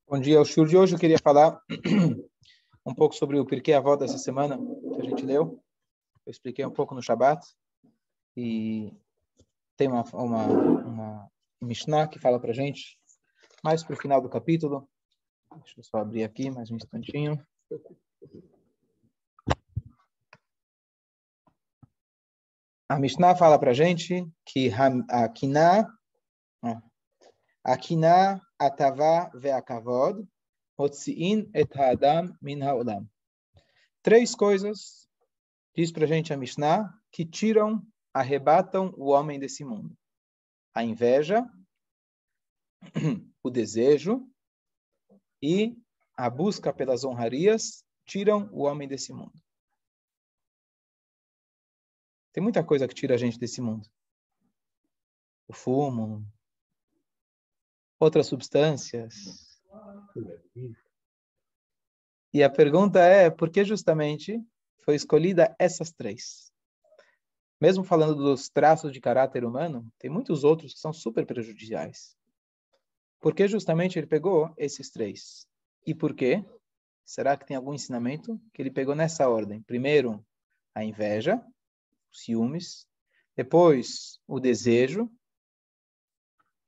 Bom dia, o shiur de hoje eu queria falar um pouco sobre o Pirkei Avot dessa semana que a gente leu. Eu expliquei um pouco no Shabbat e tem uma Mishnah que fala para a gente mais para o final do capítulo. Deixa eu só abrir aqui mais um instantinho. A Mishnah fala para a gente que a Kiná, Atavá ve'akavod Motzi'in et ha'adam min ha'olam. Três coisas, diz para a gente a Mishnah, que arrebatam o homem desse mundo. A inveja, o desejo e a busca pelas honrarias tiram o homem desse mundo. Tem muita coisa que tira a gente desse mundo. O fumo, outras substâncias. E a pergunta é, por que justamente foi escolhida essas três? Mesmo falando dos traços de caráter humano, tem muitos outros que são super prejudiciais. Por que justamente ele pegou esses três? E por quê? Será que tem algum ensinamento que ele pegou nessa ordem? Primeiro, a inveja, os ciúmes, depois o desejo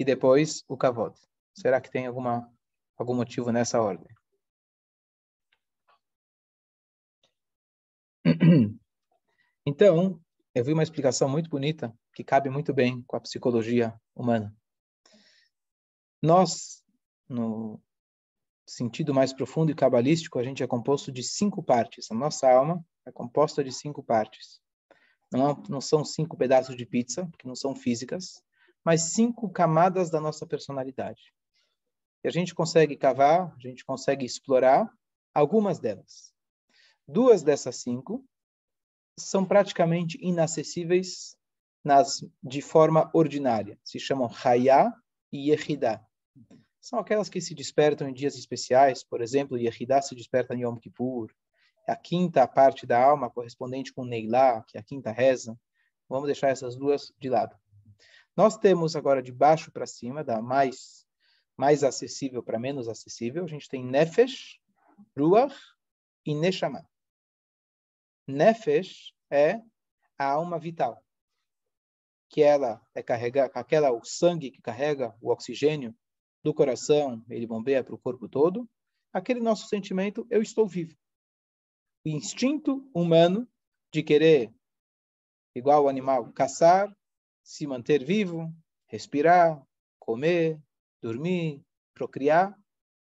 e depois o kavod. Será que tem algum motivo nessa ordem? Então, eu vi uma explicação muito bonita que cabe muito bem com a psicologia humana. Nós, no sentido mais profundo e cabalístico, a gente é composto de 5 partes. A nossa alma é composta de 5 partes. Não são 5 pedaços de pizza, que não são físicas, mas 5 camadas da nossa personalidade. E a gente consegue cavar, a gente consegue explorar algumas delas. 2 dessas 5 são praticamente inacessíveis de forma ordinária. Se chamam Hayá e Yehidá. São aquelas que se despertam em dias especiais. Por exemplo, Yehidá se desperta em Yom Kippur. A quinta parte da alma correspondente com Neilá, que é a quinta reza. Vamos deixar essas 2 de lado. Nós temos agora de baixo para cima, da mais acessível para menos acessível, a gente tem Nefesh, Ruach e Neshama. Nefesh é a alma vital, que ela é o sangue que carrega o oxigênio do coração, ele bombeia para o corpo todo. Aquele nosso sentimento, eu estou vivo. O instinto humano de querer, igual o animal, caçar, se manter vivo, respirar, comer, dormir, procriar,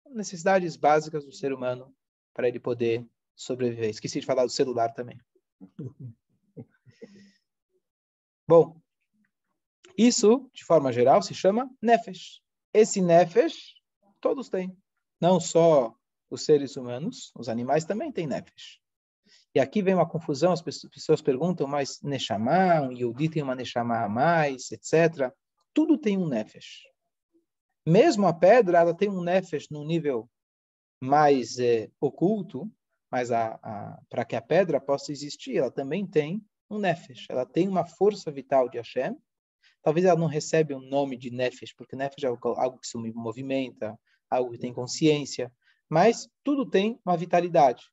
necessidades básicas do ser humano para ele poder sobreviver. Esqueci de falar do celular também. Bom, isso, de forma geral, se chama Nefesh. Esse Nefesh, todos têm. Não só os seres humanos, os animais também têm Nefesh. E aqui vem uma confusão, as pessoas perguntam, mas Neshama, um Yehudi tem uma Neshama a mais, etc. Tudo tem um Nefesh. Mesmo a pedra, ela tem um Nefesh no nível mais oculto, mas para que a pedra possa existir, ela também tem um Nefesh. Ela tem uma força vital de Hashem. Talvez ela não recebe o nome de Nefesh, porque Nefesh é algo que se movimenta, algo que tem consciência, mas tudo tem uma vitalidade.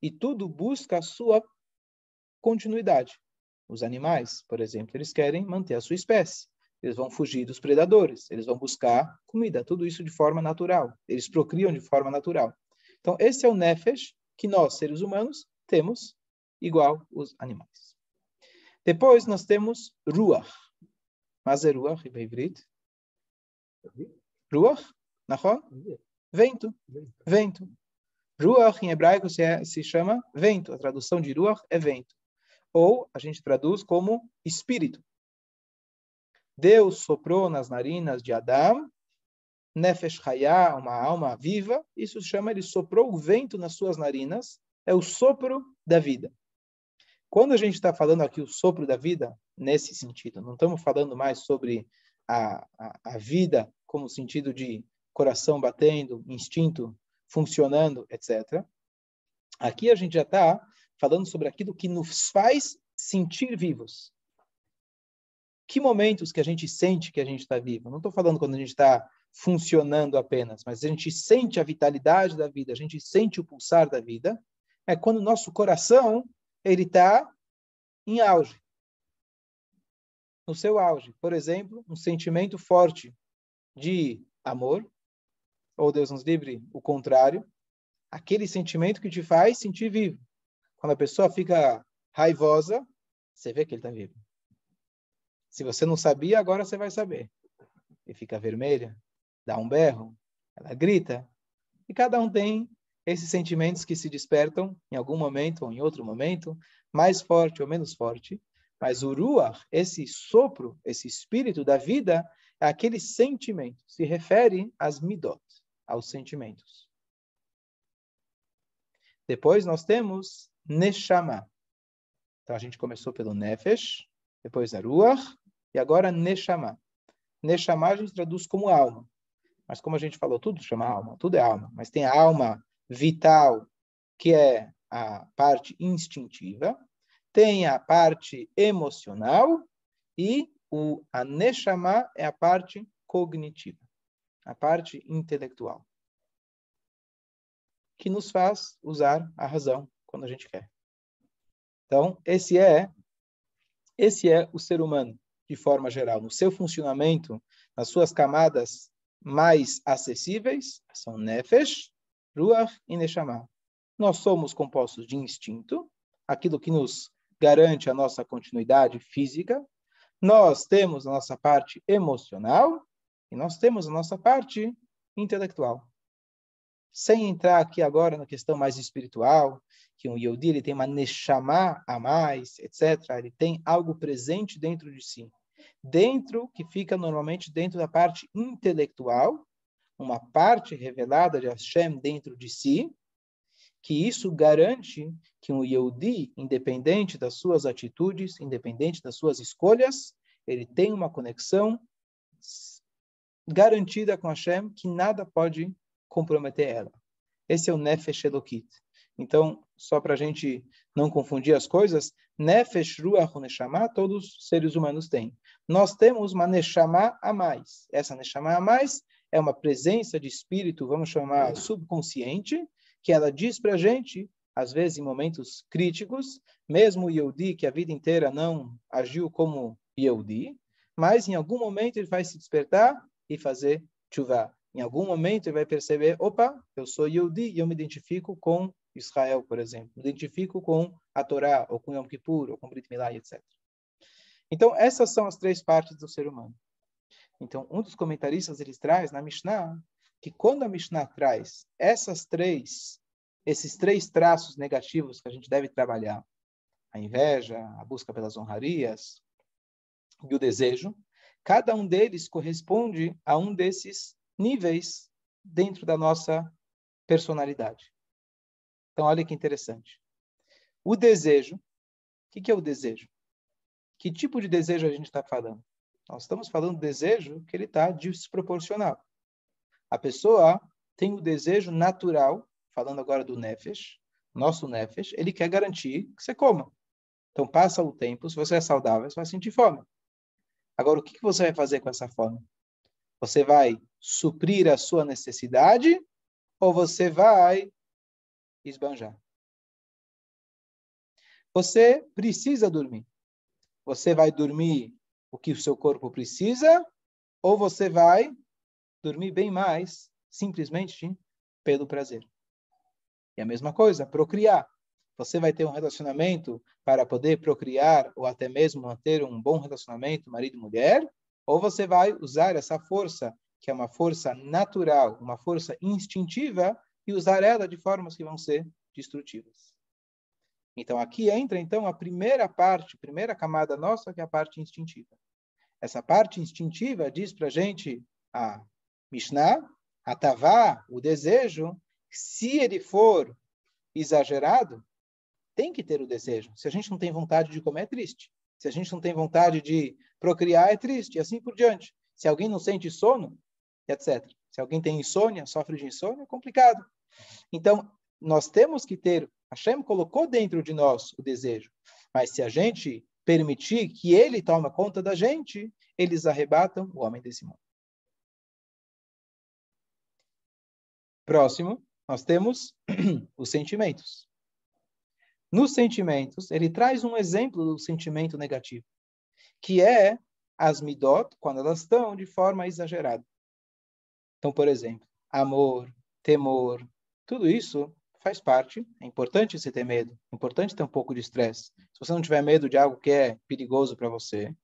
E tudo busca a sua continuidade. Os animais, por exemplo, eles querem manter a sua espécie. Eles vão fugir dos predadores, eles vão buscar comida, tudo isso de forma natural. Eles procriam de forma natural. Então, esse é o Nefesh que nós, seres humanos, temos igual os animais. Depois, nós temos Ruach. Mas é Ruach em Ivrit? Ruach? Nachon? Vento. Vento. Ruach, em hebraico, se chama vento. A tradução de Ruach é vento. Ou a gente traduz como espírito. Deus soprou nas narinas de Adão, Nefesh Hayá, uma alma viva, isso se chama, ele soprou o vento nas suas narinas, é o sopro da vida. Quando a gente está falando aqui o sopro da vida, nesse sentido, não estamos falando mais sobre a vida como sentido de coração batendo, instinto funcionando, etc. Aqui a gente já está falando sobre aquilo que nos faz sentir vivos. Que momentos que a gente sente que a gente está vivo? Não estou falando quando a gente está funcionando apenas, mas a gente sente a vitalidade da vida, a gente sente o pulsar da vida, é quando o nosso coração ele está em auge, no seu auge. Por exemplo, um sentimento forte de amor, ou Deus nos livre, o contrário, aquele sentimento que te faz sentir vivo. Quando a pessoa fica raivosa, você vê que ele está vivo. Se você não sabia, agora você vai saber. E fica vermelha, dá um berro, ela grita. E cada um tem esses sentimentos que se despertam em algum momento ou em outro momento, mais forte ou menos forte. Mas o Ruach, esse sopro, esse espírito da vida, é aquele sentimento. Se refere às midot, aos sentimentos. Depois nós temos Neshama. Então a gente começou pelo Nefesh, depois a Ruach, e agora Neshama. Neshama a gente traduz como alma. Mas como a gente falou, tudo chama alma, tudo é alma. Mas tem a alma vital, que é a parte instintiva. Tem a parte emocional. E a Neshama é a parte cognitiva, a parte intelectual, que nos faz usar a razão quando a gente quer. Então, esse é o ser humano, de forma geral. No seu funcionamento, nas suas camadas mais acessíveis, são Nefesh, Ruach e Neshama. Nós somos compostos de instinto, aquilo que nos garante a nossa continuidade física. Nós temos a nossa parte emocional e nós temos a nossa parte intelectual. Sem entrar aqui agora na questão mais espiritual, que um Yehudi ele tem uma Neshama a mais, etc. Ele tem algo presente dentro de si. Dentro, que fica normalmente dentro da parte intelectual, uma parte revelada de Hashem dentro de si, que isso garante que um Yehudi, independente das suas atitudes, independente das suas escolhas, ele tem uma conexão garantida com Hashem, que nada pode comprometer ela. Esse é o Nefesh Elokit. Então, só para a gente não confundir as coisas, Nefesh, Ruach, Neshama, todos os seres humanos têm. Nós temos uma Neshama a mais. Essa Neshama a mais é uma presença de espírito, vamos chamar subconsciente, que ela diz para a gente, às vezes em momentos críticos, mesmo o Yehudi, que a vida inteira não agiu como Yehudi, mas em algum momento ele vai se despertar e fazer tshuva. Em algum momento ele vai perceber, opa, eu sou Yehudi e eu me identifico com Israel, por exemplo. Me identifico com a Torá, ou com Yom Kippur, ou com Brit Milá, etc. Então, essas são as três partes do ser humano. Então, um dos comentaristas, ele traz na Mishnah, que quando a Mishnah traz esses três traços negativos que a gente deve trabalhar, a inveja, a busca pelas honrarias e o desejo, cada um deles corresponde a um desses níveis dentro da nossa personalidade. Então, olha que interessante. O desejo, o que é o desejo? Que tipo de desejo a gente está falando? Nós estamos falando do desejo que ele está desproporcional. A pessoa tem o desejo natural, falando agora do Nefesh, nosso Nefesh, ele quer garantir que você coma. Então, passa o tempo, se você é saudável, você vai sentir fome. Agora, o que você vai fazer com essa fome? Você vai suprir a sua necessidade ou você vai esbanjar? Você precisa dormir. Você vai dormir o que o seu corpo precisa ou você vai dormir bem mais, simplesmente pelo prazer? E a mesma coisa, procriar. Você vai ter um relacionamento para poder procriar ou até mesmo manter um bom relacionamento marido e mulher, ou você vai usar essa força, que é uma força natural, uma força instintiva, e usar ela de formas que vão ser destrutivas. Então, aqui entra, então, a primeira parte, a primeira camada nossa, que é a parte instintiva. Essa parte instintiva diz para a gente, a Mishnah, a Tavá, o desejo, se ele for exagerado, tem que ter o desejo. Se a gente não tem vontade de comer, é triste. Se a gente não tem vontade de procriar, é triste, e assim por diante. Se alguém não sente sono, etc. Se alguém tem insônia, sofre de insônia, é complicado. Então, nós temos que ter, Hashem colocou dentro de nós o desejo, mas se a gente permitir que ele tome conta da gente, eles arrebatam o homem desse mundo. Próximo, nós temos os sentimentos. Nos sentimentos, ele traz um exemplo do sentimento negativo, que é as midot, quando elas estão de forma exagerada. Então, por exemplo, amor, temor, tudo isso faz parte. É importante você ter medo, é importante ter um pouco de estresse. Se você não tiver medo de algo que é perigoso para você,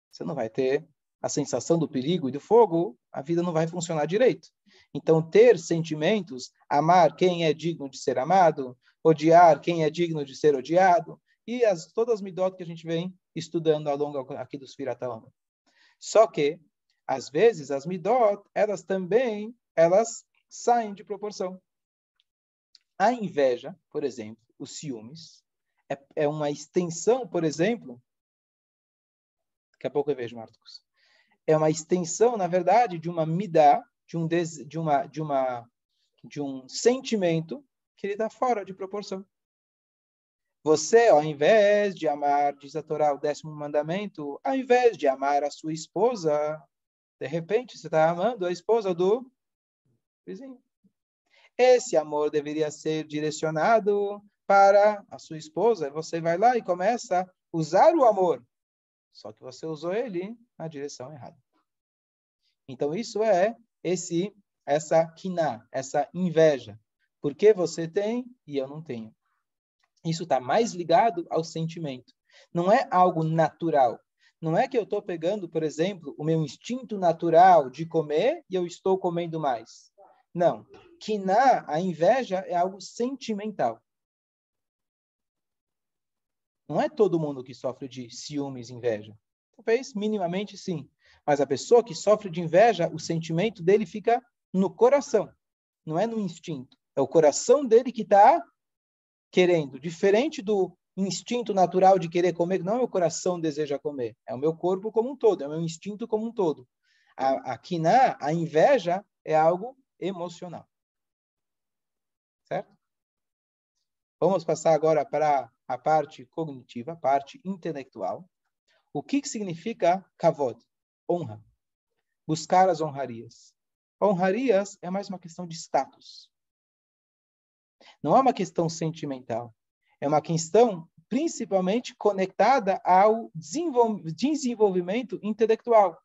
você não vai ter a sensação do perigo e do fogo, a vida não vai funcionar direito. Então, ter sentimentos, amar quem é digno de ser amado, odiar quem é digno de ser odiado, e todas as midot que a gente vem estudando ao longo aqui dos Sfirat HaOmer. Só que, às vezes, as midot, elas saem de proporção. A inveja, por exemplo, os ciúmes, é uma extensão, por exemplo, daqui a pouco eu vejo, Marcos, é uma extensão, na verdade, de uma midá, de um sentimento que ele está fora de proporção. Você, ao invés de amar, diz a Torá, o 10º mandamento, ao invés de amar a sua esposa, de repente você está amando a esposa do vizinho. Esse amor deveria ser direcionado para a sua esposa. Você vai lá e começa a usar o amor. Só que você usou ele na direção errada. Então, isso é essa quiná, essa inveja. Porque você tem e eu não tenho. Isso está mais ligado ao sentimento. Não é algo natural. Não é que eu estou pegando, por exemplo, o meu instinto natural de comer e eu estou comendo mais. Não. Quiná, a inveja, é algo sentimental. Não é todo mundo que sofre de ciúmes e inveja. Talvez, minimamente, sim. Mas a pessoa que sofre de inveja, o sentimento dele fica no coração. Não é no instinto. É o coração dele que está querendo. Diferente do instinto natural de querer comer, não é o coração que deseja comer. É o meu corpo como um todo, é o meu instinto como um todo. A quiná, a inveja, é algo emocional. Certo? Vamos passar agora para a parte cognitiva, a parte intelectual. O que significa kavod? Honra. Buscar as honrarias. Honrarias é mais uma questão de status. Não é uma questão sentimental. É uma questão principalmente conectada ao desenvolvimento intelectual.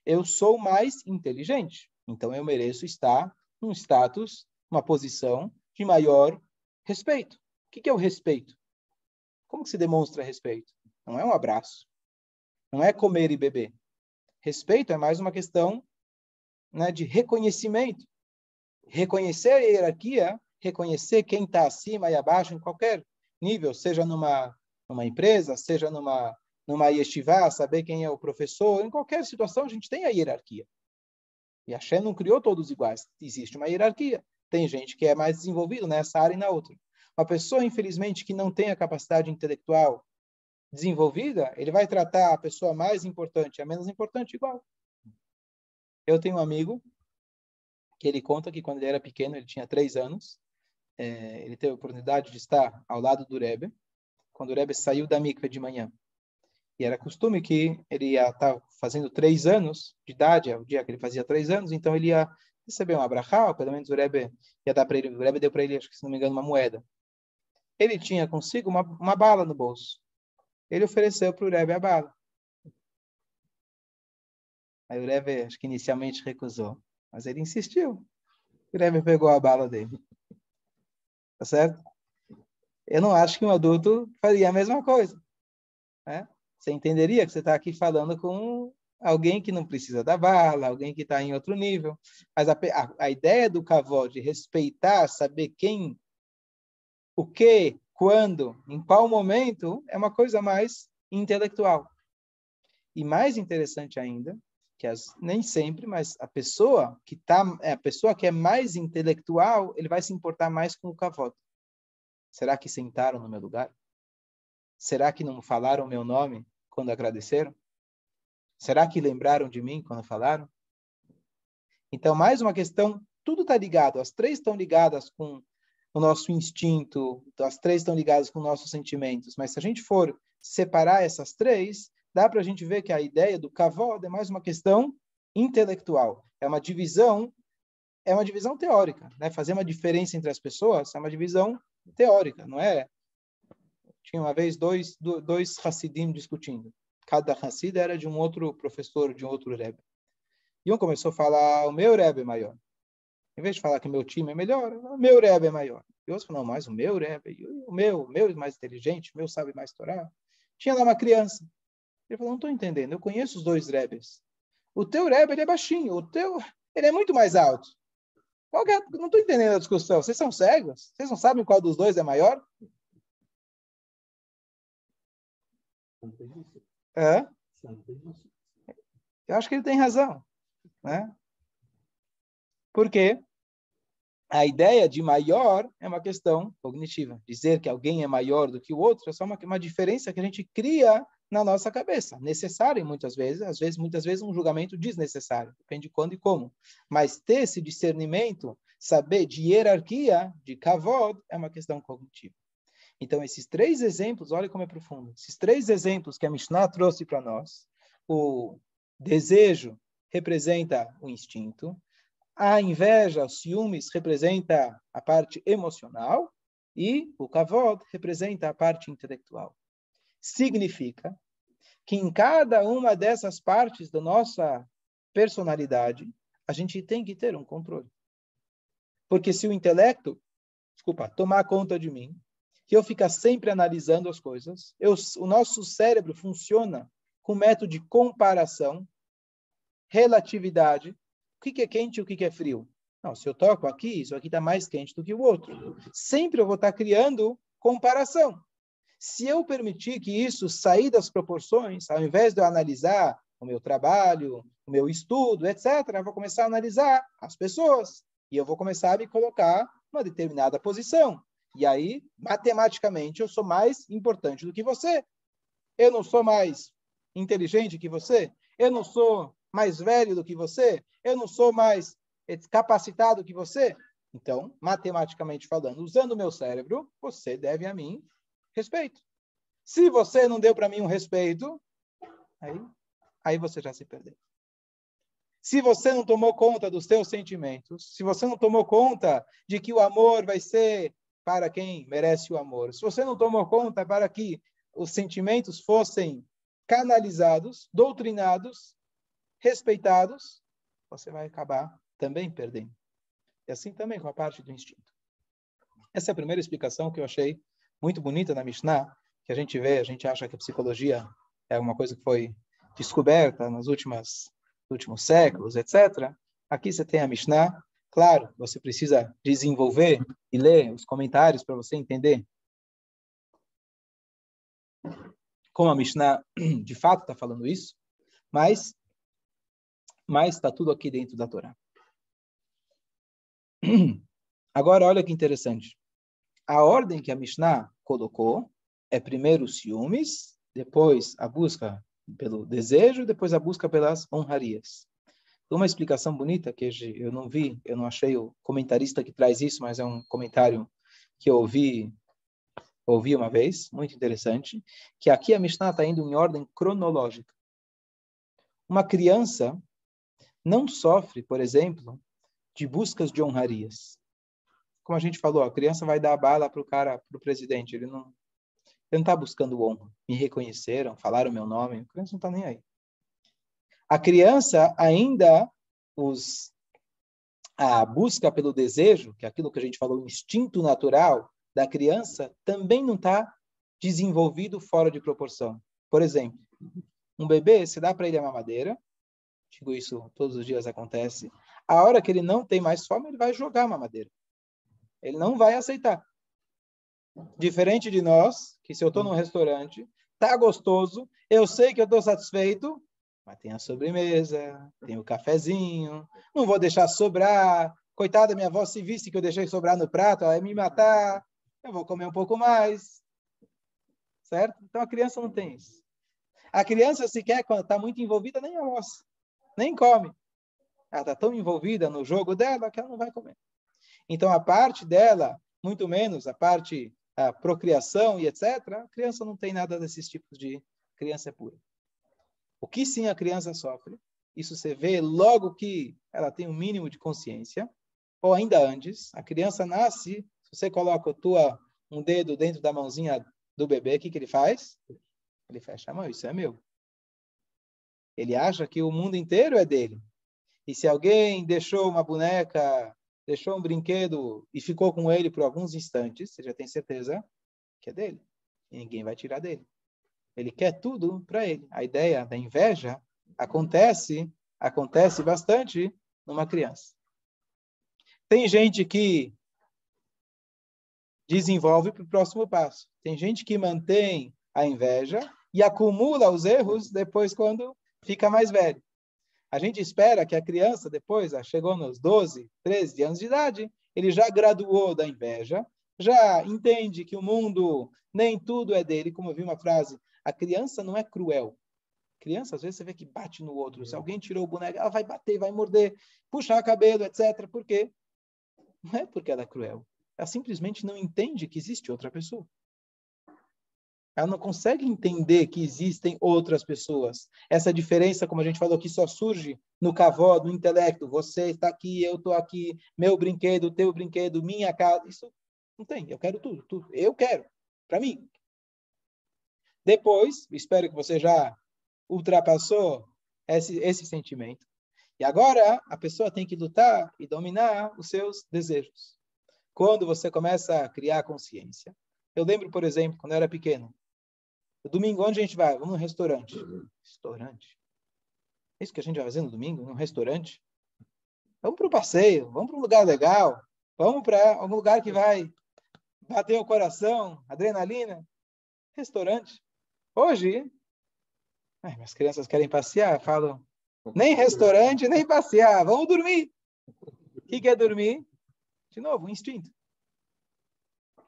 Eu sou mais inteligente, então eu mereço estar num status, uma posição de maior respeito. O que é o respeito? Como que se demonstra respeito? Não é um abraço. Não é comer e beber. Respeito é mais uma questão, né, de reconhecimento. Reconhecer a hierarquia, reconhecer quem está acima e abaixo em qualquer nível, seja numa empresa, seja numa yeshiva, saber quem é o professor. Em qualquer situação, a gente tem a hierarquia. E a Hashem não criou todos iguais. Existe uma hierarquia. Tem gente que é mais desenvolvido nessa área e na outra. Uma pessoa, infelizmente, que não tem a capacidade intelectual desenvolvida, ele vai tratar a pessoa mais importante, a menos importante, igual. Eu tenho um amigo que ele conta que quando ele era pequeno, ele tinha 3 anos, ele teve a oportunidade de estar ao lado do Rebbe, quando o Rebbe saiu da mikve de manhã. E era costume que ele ia estar fazendo 3 anos de idade, é o dia que ele fazia 3 anos, então ele ia receber uma brachá, ou pelo menos o Rebbe ia dar para ele, o Rebbe deu para ele, acho que se não me engano, uma moeda. Ele tinha consigo uma bala no bolso. Ele ofereceu para o Rebbe a bala. Aí o Rebbe, acho que inicialmente recusou, mas ele insistiu. O Rebbe pegou a bala dele. Tá certo? Eu não acho que um adulto faria a mesma coisa. Né? Você entenderia que você está aqui falando com alguém que não precisa da bala, alguém que está em outro nível. Mas a ideia do kavod, de respeitar, saber quem, o que, quando, em qual momento, é uma coisa mais intelectual. E mais interessante ainda, que nem sempre, mas a pessoa que é mais intelectual, ele vai se importar mais com o kavod. Será que sentaram no meu lugar? Será que não falaram o meu nome quando agradeceram? Será que lembraram de mim quando falaram? Então, mais uma questão, tudo está ligado, as 3 estão ligadas com o nosso instinto, as 3 estão ligadas com nossos sentimentos, mas se a gente for separar essas 3, dá para a gente ver que a ideia do kavod é mais uma questão intelectual, é uma divisão é uma divisão teórica, né? Fazer uma diferença entre as pessoas é uma divisão teórica, não é? Tinha uma vez dois Hassidim discutindo. Cada Hassid era de um outro professor, de um outro Rebbe. E um começou a falar, o meu Rebbe é maior. Em vez de falar que o meu time é melhor, o meu Rebbe é maior. E outros falaram, não, mas o meu Rebbe, o meu é mais inteligente, o meu sabe mais Torá. Tinha lá uma criança. Ele falou, não estou entendendo, eu conheço os dois Rebbes. O teu Rebbe, ele é baixinho, o teu, ele é muito mais alto. Não estou entendendo a discussão. Vocês são cegos? Vocês não sabem qual dos dois é maior? É? Eu acho que ele tem razão, né? Porque a ideia de maior é uma questão cognitiva. Dizer que alguém é maior do que o outro é só uma diferença que a gente cria na nossa cabeça. Necessário muitas vezes, muitas vezes um julgamento desnecessário. Depende de quando e como. Mas ter esse discernimento, saber de hierarquia, de kavod, é uma questão cognitiva. Então, esses três exemplos, olha como é profundo. Esses três exemplos que a Mishnah trouxe para nós, o desejo representa o instinto, a inveja, os ciúmes, representa a parte emocional e o kavod representa a parte intelectual. Significa que em cada uma dessas partes da nossa personalidade, a gente tem que ter um controle. Porque se o intelecto, tomar conta de mim, que eu ficar sempre analisando as coisas, o nosso cérebro funciona com método de comparação, relatividade. O que é quente e o que é frio? Não, se eu toco aqui, isso aqui está mais quente do que o outro. Sempre eu vou estar criando comparação. Se eu permitir que isso sair das proporções, ao invés de eu analisar o meu trabalho, o meu estudo, etc., eu vou começar a analisar as pessoas. E eu vou começar a me colocar numa determinada posição. E aí, matematicamente, eu sou mais importante do que você. Eu não sou mais inteligente que você. Eu não sou mais velho do que você. Eu não sou mais capacitado que você. Então, matematicamente falando, usando o meu cérebro, você deve a mim respeito. Se você não deu para mim um respeito, aí você já se perdeu. Se você não tomou conta dos seus sentimentos, se você não tomou conta de que o amor vai ser para quem merece o amor, se você não tomou conta para que os sentimentos fossem canalizados, doutrinados, respeitados, você vai acabar também perdendo. E assim também com a parte do instinto. Essa é a primeira explicação que eu achei muito bonita na Mishnah, que a gente vê, a gente acha que a psicologia é uma coisa que foi descoberta nos últimos séculos, etc. Aqui você tem a Mishnah. Claro, você precisa desenvolver e ler os comentários para você entender como a Mishnah de fato está falando isso, mas está tudo aqui dentro da Torá. Agora, olha que interessante. A ordem que a Mishnah colocou é primeiro os ciúmes, depois a busca pelo desejo, depois a busca pelas honrarias. Uma explicação bonita que eu não vi, eu não achei o comentarista que traz isso, mas é um comentário que eu ouvi uma vez, muito interessante, que aqui a Mishnah está indo em ordem cronológica. Uma criança não sofre, por exemplo, de buscas de honrarias. Como a gente falou, a criança vai dar a bala para o presidente, ele não está buscando honra. Me reconheceram, falaram meu nome, a criança não está nem aí. A criança ainda, a busca pelo desejo, que é aquilo que a gente falou, o instinto natural da criança, também não está desenvolvido fora de proporção. Por exemplo, um bebê, se dá para ele a mamadeira, digo isso todos os dias acontece, a hora que ele não tem mais fome, ele vai jogar a mamadeira. Ele não vai aceitar. Diferente de nós, que se eu estou num restaurante, tá gostoso, eu sei que eu estou satisfeito, mas tem a sobremesa, tem o cafezinho, não vou deixar sobrar. Coitada, minha avó, se visse que eu deixei sobrar no prato, ela ia me matar, eu vou comer um pouco mais. Certo? Então a criança não tem isso. A criança sequer, quando está muito envolvida, nem almoça, nem come. Ela está tão envolvida no jogo dela que ela não vai comer. Então a parte dela, muito menos a parte da procriação e etc., a criança não tem nada desses tipos de criança pura. O que sim a criança sofre, isso você vê logo que ela tem um mínimo de consciência, Ou ainda antes, a criança nasce, se você coloca um dedo dentro da mãozinha do bebê, o que ele faz? Ele fecha a mão, isso é meu. Ele acha que o mundo inteiro é dele. E se alguém deixou uma boneca, deixou um brinquedo e ficou com ele por alguns instantes, você já tem certeza que é dele. E ninguém vai tirar dele. Ele quer tudo para ele. A ideia da inveja acontece bastante numa criança. Tem gente que desenvolve para o próximo passo. Tem gente que mantém a inveja e acumula os erros depois quando fica mais velho. A gente espera que a criança, depois, chegou nos 12, 13 anos de idade, ele já graduou da inveja, já entende que o mundo, nem tudo é dele. Como eu vi uma frase, a criança não é cruel. Criança, às vezes, você vê que bate no outro. Se alguém tirou o boneco, ela vai bater, vai morder, puxar o cabelo, etc. Por quê? Não é porque ela é cruel. Ela simplesmente não entende que existe outra pessoa. Ela não consegue entender que existem outras pessoas. Essa diferença, como a gente falou, que só surge no kavod, no intelecto. Você está aqui, eu estou aqui, meu brinquedo, teu brinquedo, minha casa. Isso não tem. Eu quero tudo, tudo. Eu quero, para mim. Depois, espero que você já ultrapassou esse sentimento. E agora, a pessoa tem que lutar e dominar os seus desejos. Quando você começa a criar consciência. Eu lembro, por exemplo, quando eu era pequeno. No domingo, onde a gente vai? Vamos no restaurante. Restaurante? É isso que a gente vai fazer no domingo? Num restaurante? Vamos para o passeio, vamos para um lugar legal, vamos para algum lugar que vai bater o coração, adrenalina. Restaurante. Hoje, minhas crianças querem passear, falam, nem restaurante, nem passear, vamos dormir. O que é dormir? De novo, um instinto.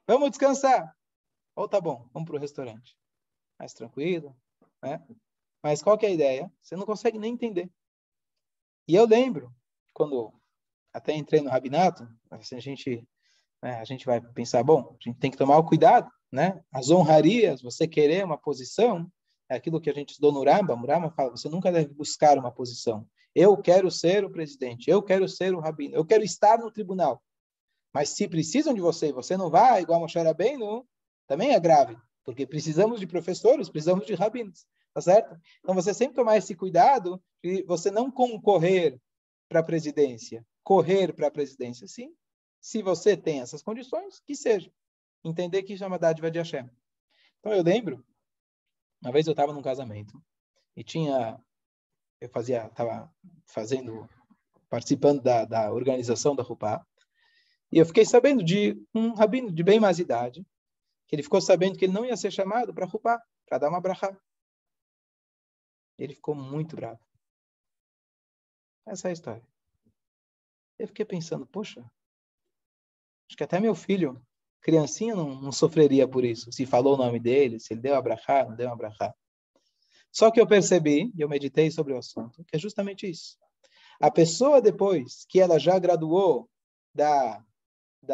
Vamos descansar. Ou tá bom, vamos para o restaurante. Mais tranquilo, né? Mas qual que é a ideia? Você não consegue nem entender. E eu lembro, quando até entrei no rabinato, assim, a gente vai pensar, bom, a gente tem que tomar o cuidado, né? As honrarias, você querer uma posição, é aquilo que a gente estudou no Rambam. O Rambam fala, você nunca deve buscar uma posição. Eu quero ser o presidente, eu quero ser o rabino, eu quero estar no tribunal. Mas se precisam de você e você não vai, igual Moshe Rabbeinu, também é grave, porque precisamos de professores, precisamos de rabinos, tá certo? Então você sempre tomar esse cuidado de você não concorrer para a presidência, correr para a presidência, sim. Se você tem essas condições, que seja. Entender que isso é uma dádiva de Hashem. Então eu lembro, uma vez eu estava num casamento e estava participando da organização da Rupá, e eu fiquei sabendo de um rabino de bem mais idade, que ele ficou sabendo que ele não ia ser chamado para Rupá, para dar uma brachá. Ele ficou muito bravo. Essa é a história. Eu fiquei pensando, poxa, acho que até meu filho, criancinha, não sofreria por isso. Se falou o nome dele, se ele deu a brachá, não deu a brachá. Só que eu percebi, e eu meditei sobre o assunto, que é justamente isso. A pessoa, depois que ela já graduou da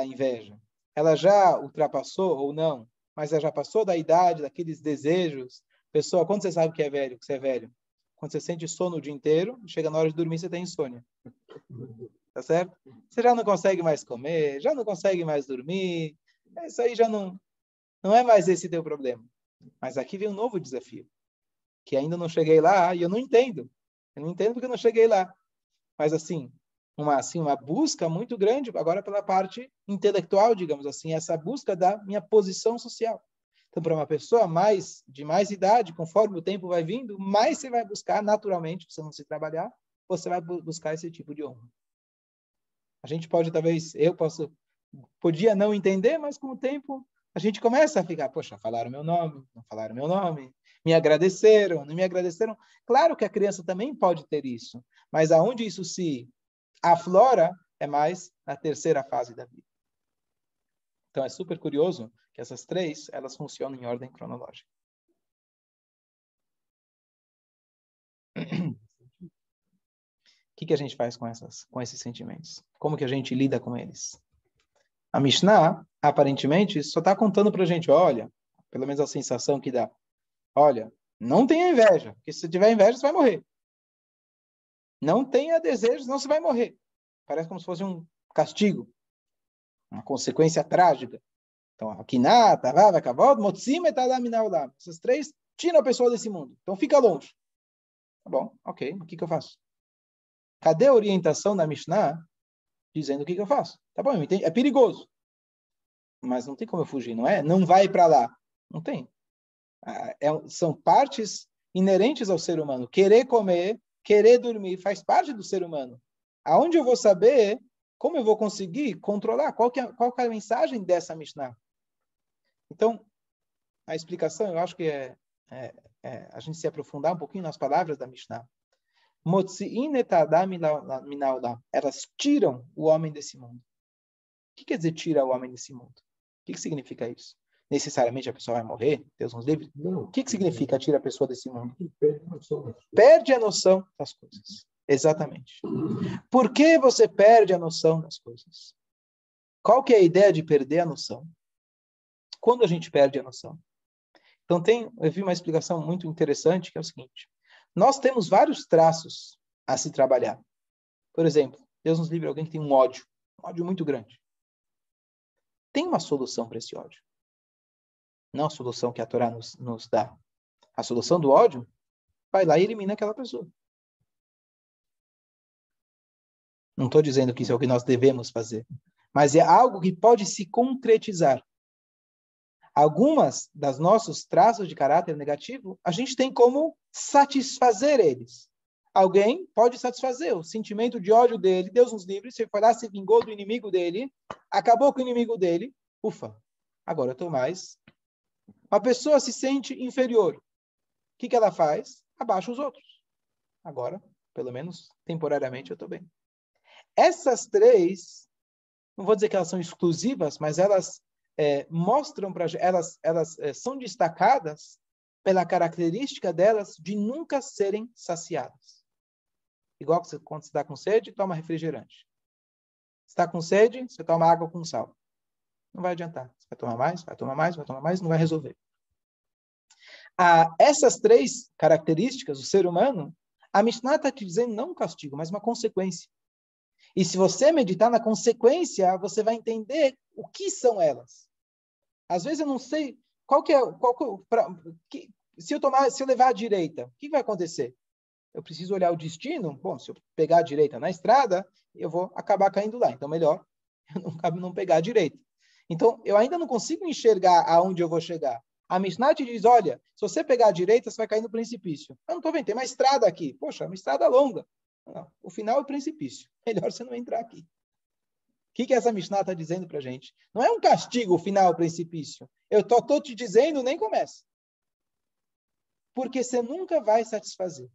inveja, ela já ultrapassou ou não, mas ela já passou da idade, daqueles desejos. Pessoa, quando você sabe que você é velho? Quando você sente sono o dia inteiro, chega na hora de dormir, você tem insônia. Tá certo? Você já não consegue mais comer, já não consegue mais dormir. Isso aí já não é mais esse teu problema. Mas aqui vem um novo desafio, que ainda não cheguei lá e eu não entendo. Eu não entendo porque eu não cheguei lá. Mas assim, uma busca muito grande agora pela parte intelectual, digamos assim, essa busca da minha posição social. Então, para uma pessoa de mais idade, conforme o tempo vai vindo, mais você vai buscar naturalmente, se você não se trabalhar, você vai buscar esse tipo de honra. A gente pode, talvez, podia não entender, mas com o tempo a gente começa a ficar, poxa, falaram meu nome, não falaram meu nome, me agradeceram, não me agradeceram. Claro que a criança também pode ter isso, mas aonde isso se aflora é mais na terceira fase da vida. Então é super curioso que essas três, elas funcionam em ordem cronológica. O que a gente faz com esses sentimentos? Como que a gente lida com eles? A Mishnah, aparentemente, só está contando para a gente, olha, pelo menos a sensação que dá, olha, não tenha inveja, porque se você tiver inveja, você vai morrer. Não tenha desejo, senão você vai morrer. Parece como se fosse um castigo, uma consequência trágica. Então, Akinah, Tavá, Kavod, Motzim et Adam min haolam. Essas três tiram a pessoa desse mundo. Então, fica longe. Tá bom, ok. O que eu faço? Cadê a orientação da Mishnah dizendo o que eu faço? Tá bom, eu entendi. É perigoso. Mas não tem como eu fugir, não é? Não vai para lá. Não tem. São partes inerentes ao ser humano. Querer comer, querer dormir, faz parte do ser humano. Aonde eu vou saber, como eu vou conseguir controlar? Qual que é a mensagem dessa Mishnah? Então, a explicação, eu acho que a gente se aprofundar um pouquinho nas palavras da Mishnah. Motzi'in et adam min haolam. Elas tiram o homem desse mundo. O que quer dizer tira o homem desse mundo? O que significa isso? Necessariamente a pessoa vai morrer? Deus nos livre? Não. O que significa tira a pessoa desse mundo? Perde a noção das coisas. Exatamente. Por que você perde a noção das coisas? Qual que é a ideia de perder a noção? Quando a gente perde a noção? Então, eu vi uma explicação muito interessante, que é o seguinte. Nós temos vários traços a se trabalhar. Por exemplo, Deus nos livre alguém que tem um ódio muito grande. Tem uma solução para esse ódio. Não a solução que a Torá nos dá. A solução do ódio, vai lá e elimina aquela pessoa. Não estou dizendo que isso é o que nós devemos fazer. Mas é algo que pode se concretizar. Algumas das nossos traços de caráter negativo, a gente tem como satisfazer eles. Alguém pode satisfazer o sentimento de ódio dele, Deus nos livre, se ele foi lá, se vingou do inimigo dele, acabou com o inimigo dele, ufa, agora eu estou mais. Uma pessoa se sente inferior. O que ela faz? Abaixa os outros. Agora, pelo menos temporariamente, eu estou bem. Essas três, não vou dizer que elas são exclusivas, mas elas mostram para elas são destacadas pela característica delas de nunca serem saciadas. Igual que quando você está com sede, toma refrigerante. Se está com sede, você toma água com sal. Não vai adiantar. Você vai tomar mais, vai tomar mais, vai tomar mais, não vai resolver. Essas três características do ser humano, a Mishnah está te dizendo não um castigo, mas uma consequência. E se você meditar na consequência, você vai entender o que são elas. Às vezes eu não sei se eu levar à direita, o que vai acontecer? Eu preciso olhar o destino. Bom, se eu pegar a direita na estrada, eu vou acabar caindo lá. Então, melhor eu não pegar a direita. Então, eu ainda não consigo enxergar aonde eu vou chegar. A Mishnah te diz, olha, se você pegar a direita, você vai cair no precipício. Eu não estou vendo, tem uma estrada aqui. Poxa, uma estrada longa. Não, o final é o precipício. Melhor você não entrar aqui. O que essa Mishnah está dizendo para a gente? Não é um castigo o final, o precipício. Eu estou te dizendo, nem começa. Porque você nunca vai satisfazer.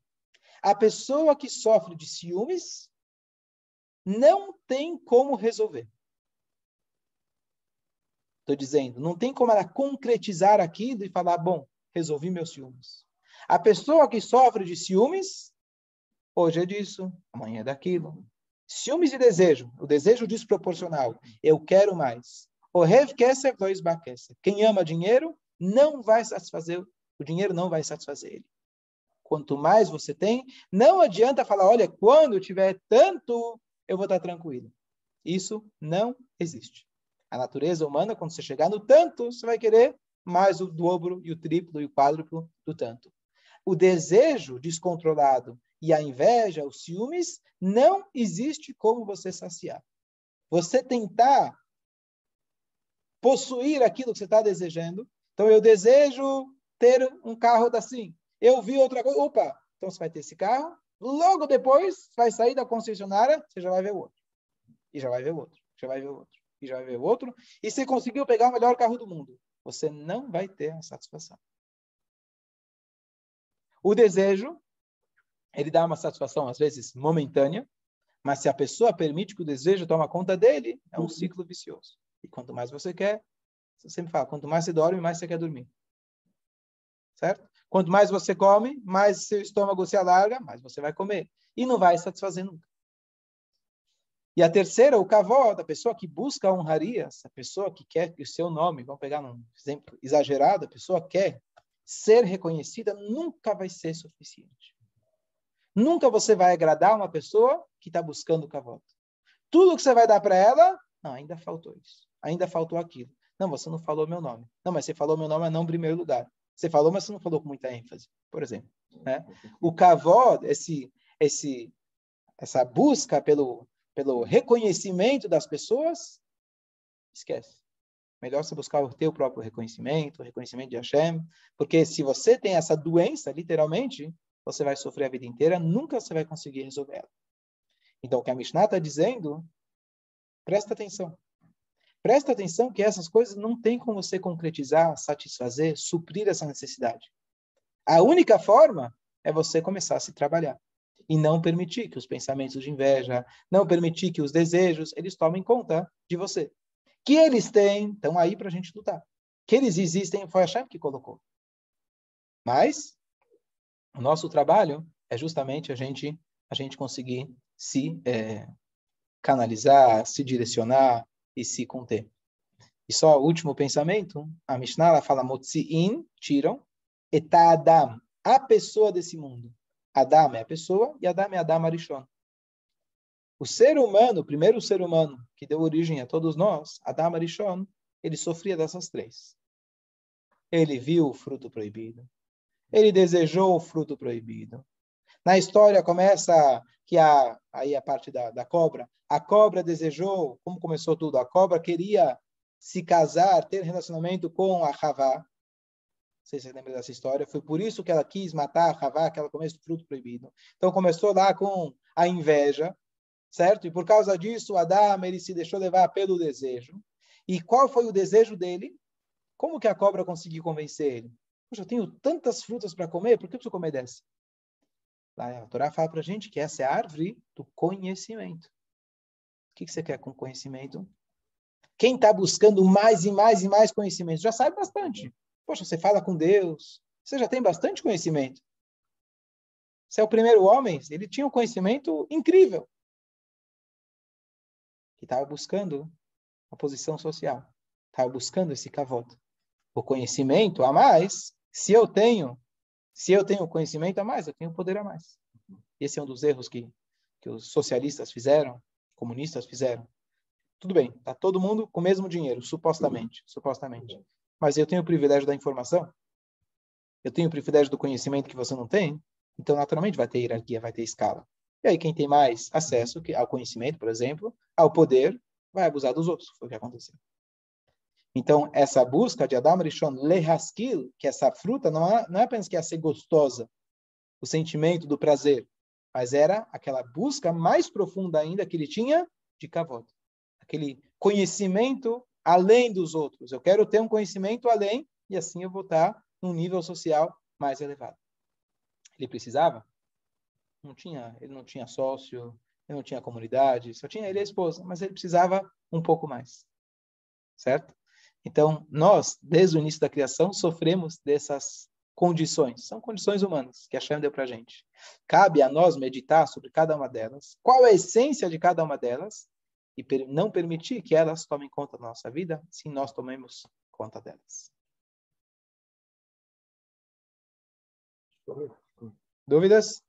A pessoa que sofre de ciúmes não tem como resolver. Estou dizendo, não tem como ela concretizar aquilo e falar, bom, resolvi meus ciúmes. A pessoa que sofre de ciúmes, hoje é disso, amanhã é daquilo. Ciúmes e desejo, o desejo desproporcional, eu quero mais. O rev kesef lo isba kesef. Quem ama dinheiro não vai satisfazer, o dinheiro não vai satisfazer ele. Quanto mais você tem, não adianta falar, olha, quando eu tiver tanto, eu vou estar tranquilo. Isso não existe. A natureza humana, quando você chegar no tanto, você vai querer mais o dobro e o triplo e o quádruplo do tanto. O desejo descontrolado e a inveja, os ciúmes, não existe como você saciar. Você tentar possuir aquilo que você está desejando. Então, eu desejo ter um carro assim. Eu vi outra coisa. Opa, então você vai ter esse carro. Logo depois, vai sair da concessionária, você já vai ver o outro. E já vai ver o outro. Já vai ver o outro. E já vai ver o outro. E você conseguiu pegar o melhor carro do mundo. Você não vai ter a satisfação. O desejo, ele dá uma satisfação, às vezes, momentânea, mas se a pessoa permite que o desejo tome conta dele, é um ciclo vicioso. E quanto mais você quer, você sempre fala, quanto mais você dorme, mais você quer dormir. Certo? Quanto mais você come, mais seu estômago se alarga, mais você vai comer. E não vai satisfazer nunca. E a terceira, o kavod, a pessoa que busca a honraria, a pessoa que quer que o seu nome, vamos pegar um exemplo exagerado, a pessoa quer ser reconhecida, nunca vai ser suficiente. Nunca você vai agradar uma pessoa que está buscando o kavod. tudo que você vai dar para ela, não, ainda faltou isso, ainda faltou aquilo. Não, você não falou meu nome. Não, mas você falou meu nome, mas não em primeiro lugar. Você falou, mas você não falou com muita ênfase, por exemplo. Né? O kavod, essa busca pelo reconhecimento das pessoas, esquece. Melhor você buscar o teu próprio reconhecimento, o reconhecimento de Hashem, porque se você tem essa doença, literalmente, você vai sofrer a vida inteira, nunca você vai conseguir resolver ela. Então, o que a Mishnah está dizendo, presta atenção. Presta atenção que essas coisas não tem como você concretizar, satisfazer, suprir essa necessidade. A única forma é você começar a se trabalhar. E não permitir que os pensamentos de inveja, não permitir que os desejos, eles tomem conta de você. Que eles têm, estão aí para a gente lutar. Que eles existem, foi a Hashem que colocou. Mas o nosso trabalho é justamente a gente conseguir se canalizar, se direcionar e se conter. E só o último pensamento, a Mishnah ela fala motzi'in, tiram, eta Adam, a pessoa desse mundo. Adam é a pessoa e Adam é Adam Arishon. O ser humano, o primeiro ser humano que deu origem a todos nós, Adam Arishon, ele sofria dessas três. Ele viu o fruto proibido. Ele desejou o fruto proibido. Na história começa que aí a parte da cobra. A cobra desejou, como começou tudo? A cobra queria se casar, ter relacionamento com a Havá. Não sei se você lembra dessa história. Foi por isso que ela quis matar a Havá, que ela comeu o fruto proibido. Então começou lá com a inveja, certo? E por causa disso, Adão, ele se deixou levar pelo desejo. E qual foi o desejo dele? Como que a cobra conseguiu convencer ele? Poxa, eu tenho tantas frutas para comer, por que eu preciso comer dessa? A Torá fala para a gente que essa é a árvore do conhecimento. O que você quer com conhecimento? Quem está buscando mais e mais e mais conhecimento já sabe bastante. Poxa, você fala com Deus, você já tem bastante conhecimento. Você é o primeiro homem, ele tinha um conhecimento incrível. Que estava buscando a posição social. Estava buscando esse cavoto. O conhecimento a mais, se eu tenho conhecimento a mais, eu tenho poder a mais. Esse é um dos erros que os socialistas fizeram, comunistas fizeram. Tudo bem, está todo mundo com o mesmo dinheiro, supostamente. Mas eu tenho o privilégio da informação, eu tenho o privilégio do conhecimento que você não tem, então naturalmente vai ter hierarquia, vai ter escala. E aí quem tem mais acesso ao conhecimento, por exemplo, ao poder, vai abusar dos outros. Foi o que aconteceu. Então, essa busca de Adam Rishon Lehaskil, que essa fruta não é apenas que ia ser gostosa, o sentimento do prazer, mas era aquela busca mais profunda ainda que ele tinha de kavod. Aquele conhecimento além dos outros. Eu quero ter um conhecimento além, e assim eu vou estar num nível social mais elevado. Ele precisava? Ele não tinha sócio, ele não tinha comunidade, só tinha ele e a esposa, mas ele precisava um pouco mais. Certo? Então, nós, desde o início da criação, sofremos dessas condições. São condições humanas que a Hashem deu para a gente. Cabe a nós meditar sobre cada uma delas, qual é a essência de cada uma delas, e não permitir que elas tomem conta da nossa vida, sim, nós tomemos conta delas. Dúvidas?